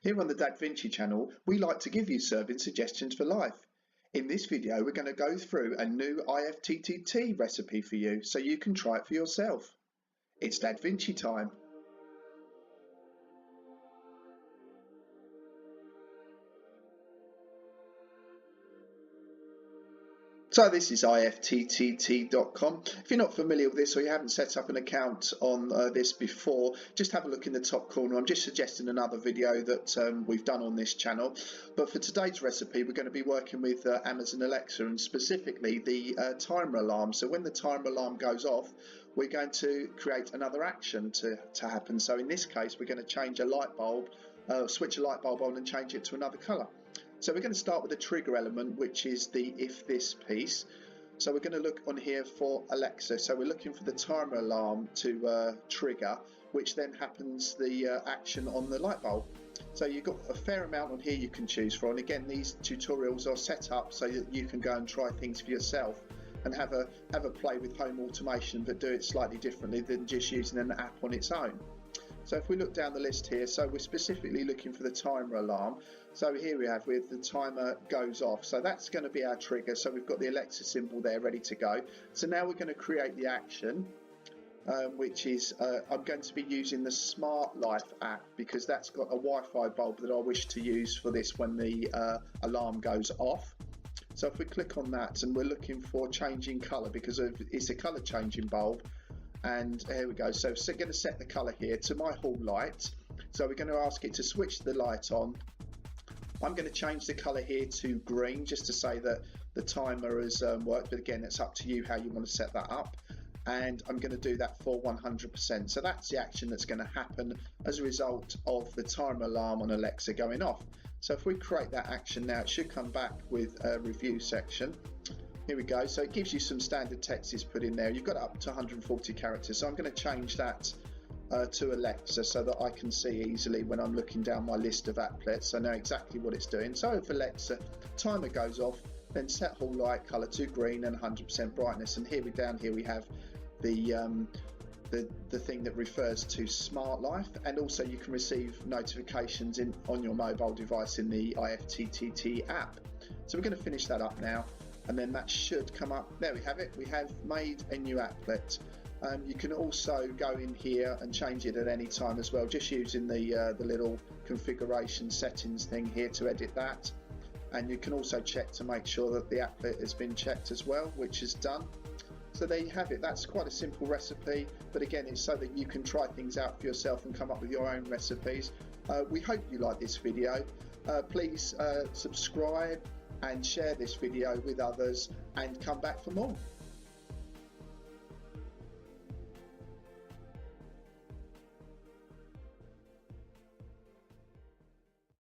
Here on the DADvinci channel, we like to give you serving suggestions for life. In this video, we're going to go through a new IFTTT recipe for you so you can try it for yourself. It's DADvinci time. So this is IFTTT.com. If you're not familiar with this or you haven't set up an account on this before, just have a look in the top corner. I'm just suggesting another video that we've done on this channel. But for today's recipe, we're going to be working with Amazon Alexa and specifically the timer alarm. So when the timer alarm goes off, we're going to create another action to happen. So in this case, we're going to change a light bulb, switch a light bulb on and change it to another colour. So we're going to start with the trigger element, which is the if this piece. So we're going to look on here for Alexa. So we're looking for the timer alarm to trigger, which then happens the action on the light bulb. So you've got a fair amount on here you can choose from. And again, these tutorials are set up so that you can go and try things for yourself and have a play with home automation, but do it slightly differently than just using an app on its own. So if we look down the list here, so we're specifically looking for the timer alarm. So here we have with the timer goes off. So that's going to be our trigger. So we've got the Alexa symbol there ready to go. So now we're going to create the action, which is I'm going to be using the Smart Life app because that's got a Wi-Fi bulb that I wish to use for this when the alarm goes off. So if we click on that and we're looking for changing colour because it's a colour changing bulb. And here we go. So we're going to set the colour here to my hall light. So we're going to ask it to switch the light on. I'm going to change the colour here to green just to say that the timer has worked. But again, it's up to you how you want to set that up. And I'm going to do that for 100%. So that's the action that's going to happen as a result of the timer alarm on Alexa going off. So if we create that action now, it should come back with a review section. Here we go. So it gives you some standard text is put in there. You've got up to 140 characters. So I'm going to change that to Alexa so that I can see easily when I'm looking down my list of applets. I know exactly what it's doing. So if Alexa, timer goes off, then set hall light colour to green and 100% brightness. And here down here we have the thing that refers to Smart Life, and also you can receive notifications on your mobile device in the IFTTT app. So we're going to finish that up now. And then that should come up. There we have it. We have made a new applet. You can also go in here and change it at any time as well, just using the little configuration settings thing here to edit that. And you can also check to make sure that the applet has been checked as well, which is done. So there you have it. That's quite a simple recipe, but again, it's so that you can try things out for yourself and come up with your own recipes. We hope you like this video. Please subscribe and share this video with others and come back for more.